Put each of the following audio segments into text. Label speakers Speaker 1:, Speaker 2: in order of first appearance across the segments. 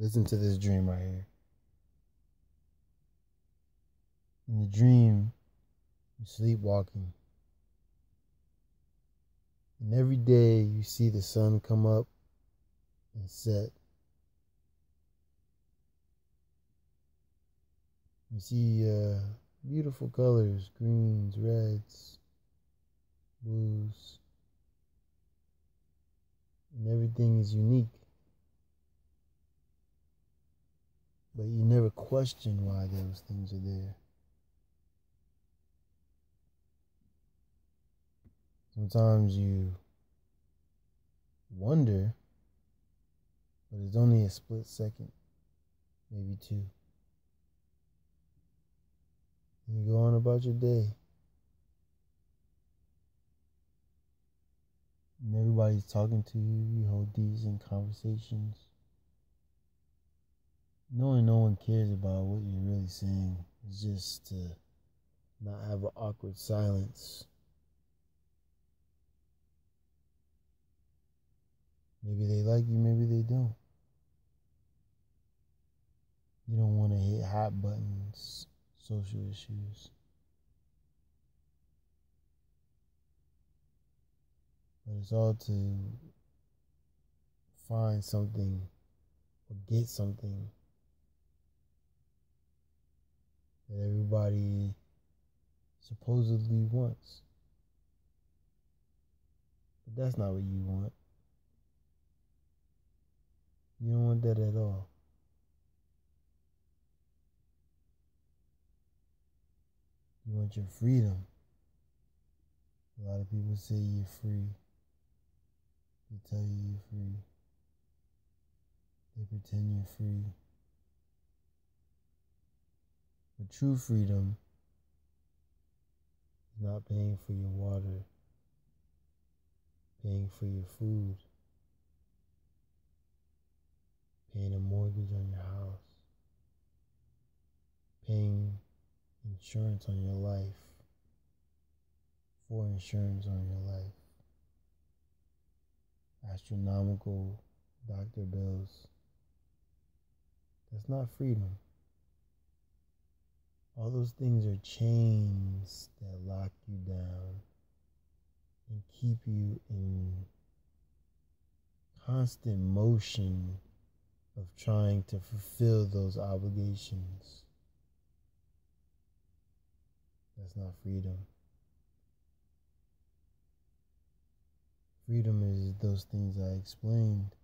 Speaker 1: Listen to this dream right here. In the dream, you're sleepwalking. And every day you see the sun come up and set. You see beautiful colors, greens, reds, blues. And everything is unique. But you never question why those things are there. Sometimes you wonder, but it's only a split second, maybe two. And you go on about your day. And everybody's talking to you. You hold decent conversations. Knowing no one cares about what you're really saying is just to not have an awkward silence. Maybe they like you, maybe they don't. You don't want to hit hot buttons, social issues. But it's all to find something or get something that everybody supposedly wants. But that's not what you want. You don't want that at all. You want your freedom. A lot of people say you're free. They tell you you're free. They pretend you're free. But true freedom is not paying for your water, paying for your food, paying a mortgage on your house, paying insurance on your life, for insurance on your life, astronomical doctor bills. That's not freedom. All those things are chains that lock you down and keep you in constant motion of trying to fulfill those obligations. That's not freedom. Freedom is those things I explained.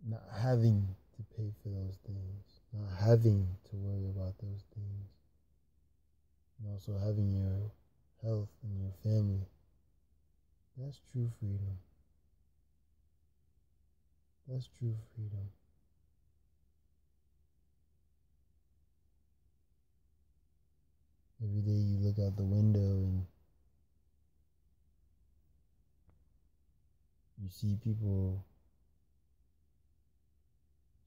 Speaker 1: Not having to pay for those things. Not having to worry about those things. And also having your health and your family. That's true freedom. That's true freedom. Every day you look out the window and you see people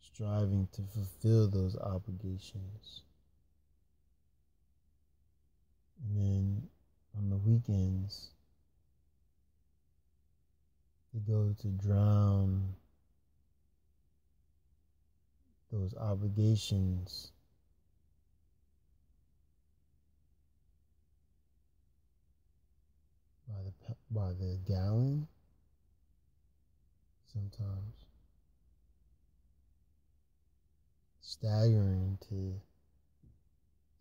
Speaker 1: striving to fulfill those obligations. And then on the weekends, they go to drown those obligations by the gallon sometimes. Staggering to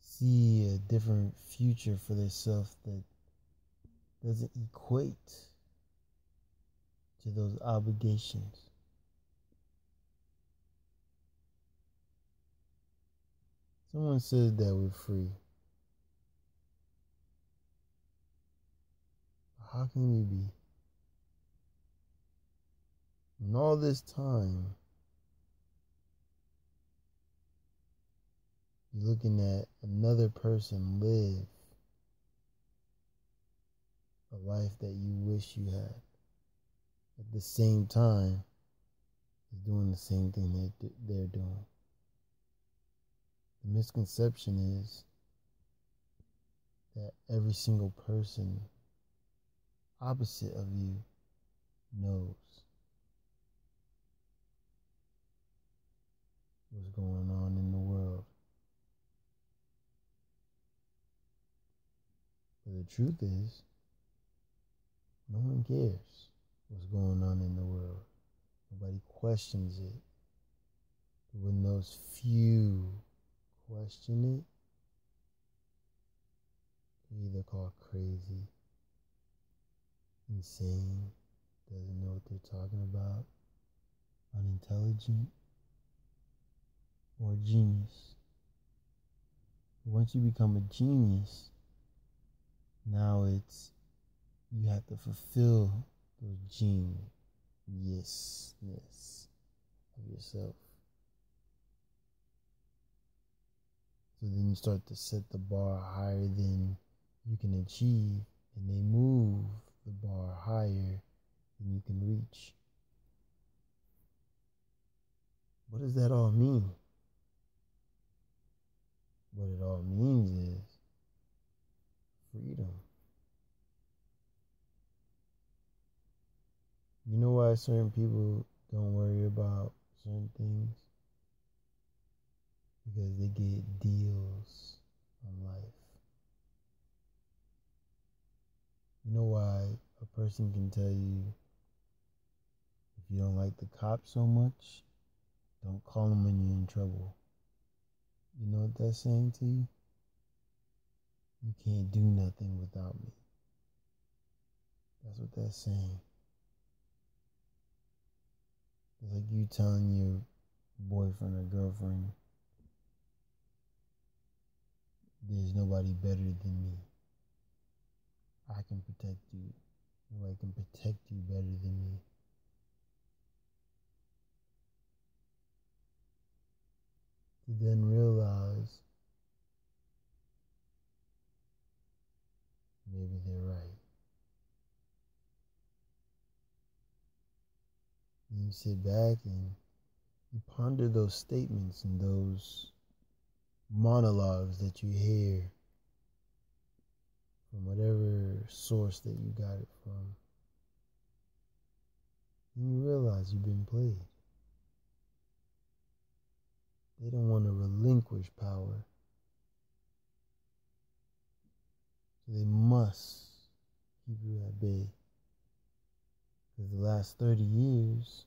Speaker 1: see a different future for themselves that doesn't equate to those obligations. Someone says that we're free. How can we be? In all this time, you're looking at another person live a life that you wish you had. At the same time, is doing the same thing they're doing. The misconception is that every single person opposite of you knows. going on in the world. But the truth is, no one cares what's going on in the world. Nobody questions it. But when those few question it, they're either called crazy, insane, doesn't know what they're talking about, unintelligent, or a genius. But once you become a genius, now it's you have to fulfill those geniusness of yourself. So then you start to set the bar higher than you can achieve, and they move the bar higher than you can reach. What does that all mean? What it all means is freedom. You know why certain people don't worry about certain things? Because they get deals on life. You know why a person can tell you, if you don't like the cops so much, don't call them when you're in trouble. You know what that's saying to you? You can't do nothing without me. That's what that's saying. It's like you telling your boyfriend or girlfriend, there's nobody better than me. I can protect you. Nobody can protect you better than me. To then realize maybe they're right. And you sit back and you ponder those statements and those monologues that you hear from whatever source that you got it from. And you realize you've been played. They don't want to relinquish power. So they must keep you at bay. Because the last 30 years,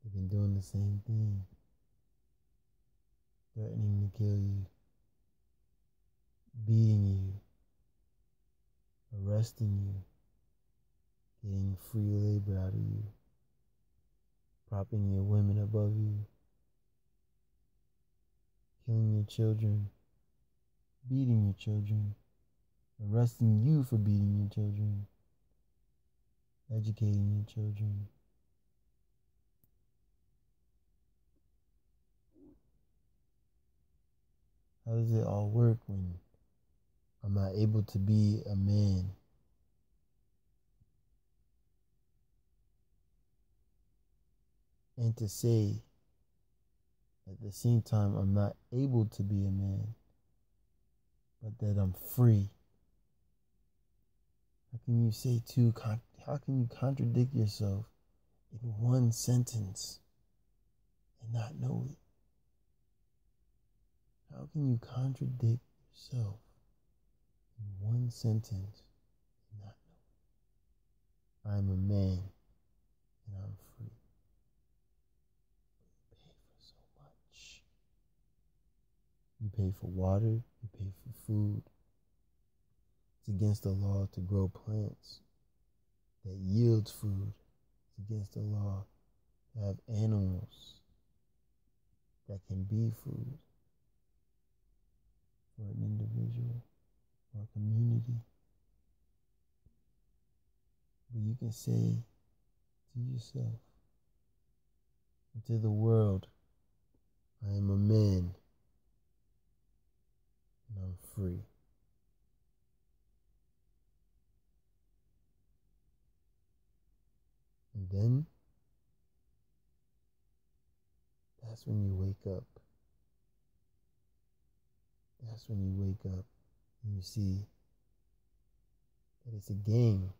Speaker 1: they've been doing the same thing. Threatening to kill you, beating you, arresting you, getting free labor out of you, propping your women above you, killing your children, beating your children, arresting you for beating your children, educating your children. How does it all work when I'm not able to be a man? And to say at the same time I'm not able to be a man, but that I'm free. How can you say how can you contradict yourself in one sentence and not know it? How can you contradict yourself in one sentence and not know it? I'm a man and I'm free. But you pay for so much. You pay for water, you pay for food. It's against the law to grow plants that yields food. It's against the law to have animals that can be food for an individual or a community. But you can say to yourself and to the world, I am a man and I'm free. And then that's when you wake up. That's when you wake up and you see that it's a game.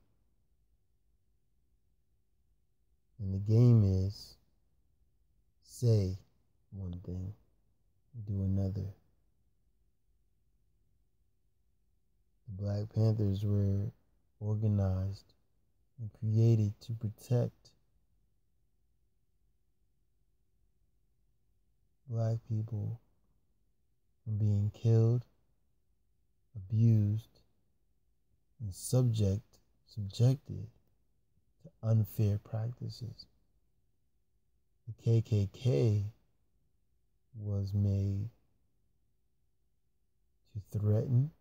Speaker 1: And the game is say one thing do another. The Black Panthers were organized and created to protect Black people from being killed, abused, and subjected to unfair practices. The KKK was made to threaten,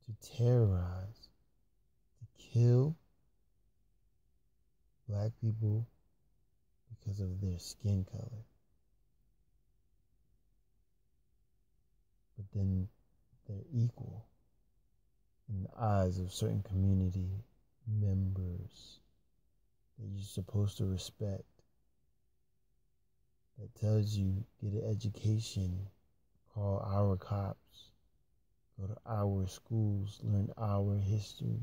Speaker 1: to terrorize, to kill Black people because of their skin color. But then they're equal in the eyes of certain community members that you're supposed to respect. That tells you, get an education, call our cops, go to our schools, learn our history,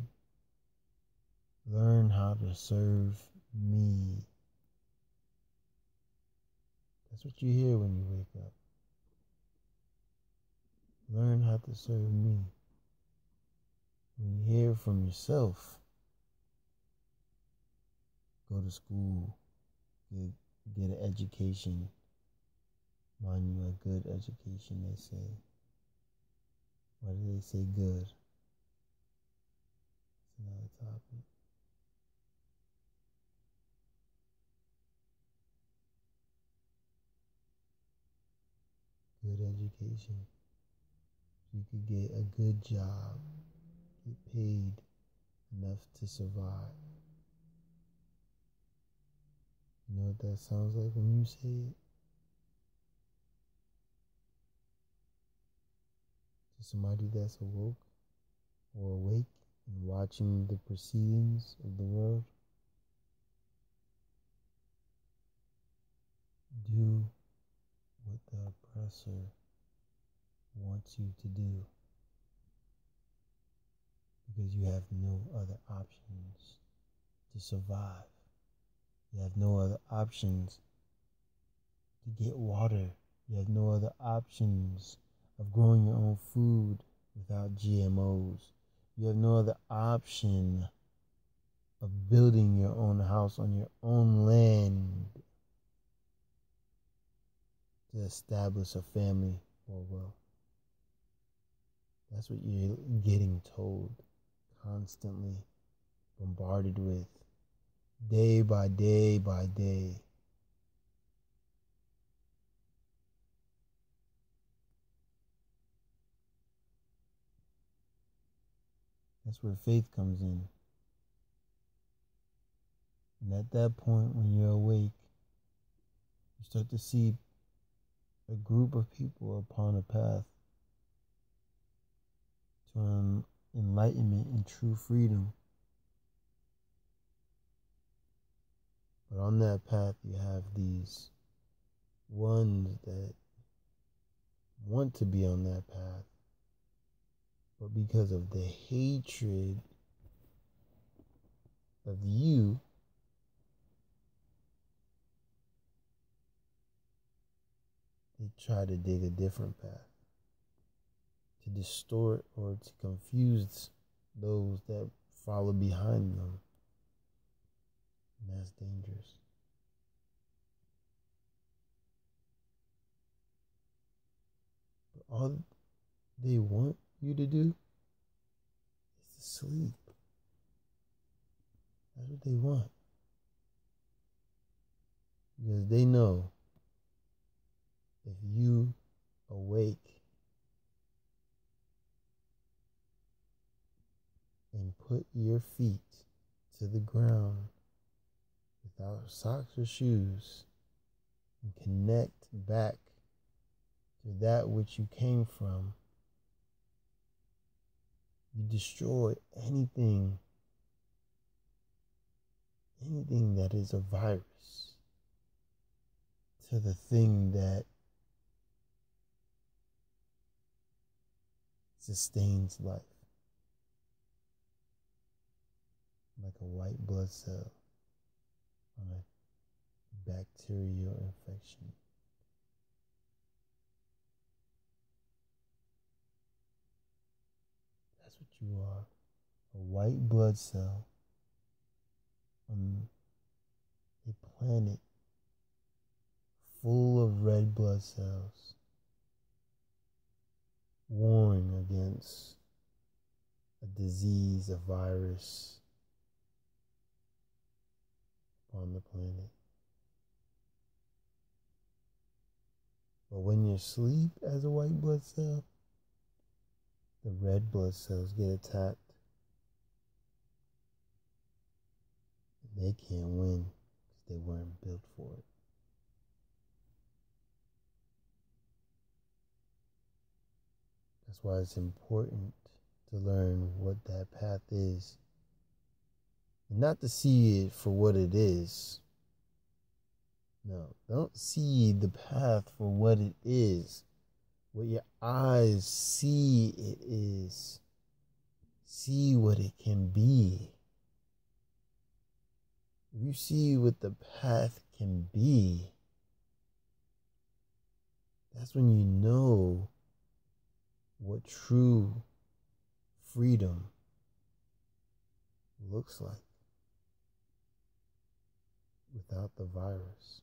Speaker 1: learn how to serve me. That's what you hear when you wake up. Learn how to serve me. When you hear from yourself, go to school, get an education. Mind you, a good education, they say. Why do they say good? That's another topic. Good education. You could get a good job, get paid enough to survive. You know what that sounds like when you say it? To somebody that's awoke or awake and watching the proceedings of the world. Do what the oppressor wants you to do, because you have no other options to survive. You have no other options to get water. You have no other options of growing your own food without GMOs. You have no other option of building your own house on your own land to establish a family or wealth. That's what you're getting told, constantly bombarded with, day by day by day. That's where faith comes in. And at that point, when you're awake, you start to see a group of people upon a path to enlightenment and true freedom. But on that path, you have these ones that want to be on that path, but because of the hatred of you, they try to dig a different path to distort or to confuse those that follow behind them. And that's dangerous. But all they want you to do is to sleep. That's what they want. Because they know if you awake and put your feet to the ground without socks or shoes and connect back to that which you came from, you destroy anything that is a virus to the thing that sustains life, like a white blood cell on a bacterial infection. That's what you are. A white blood cell on a planet full of red blood cells warring against a disease, a virus on the planet. But when you sleep as a white blood cell, the red blood cells get attacked. And they can't win because they weren't built for it. That's why it's important to learn what that path is. And not to see it for what it is. No, don't see the path for what it is. What your eyes see it is. See what it can be. If you see what the path can be, that's when you know what true freedom looks like without the virus.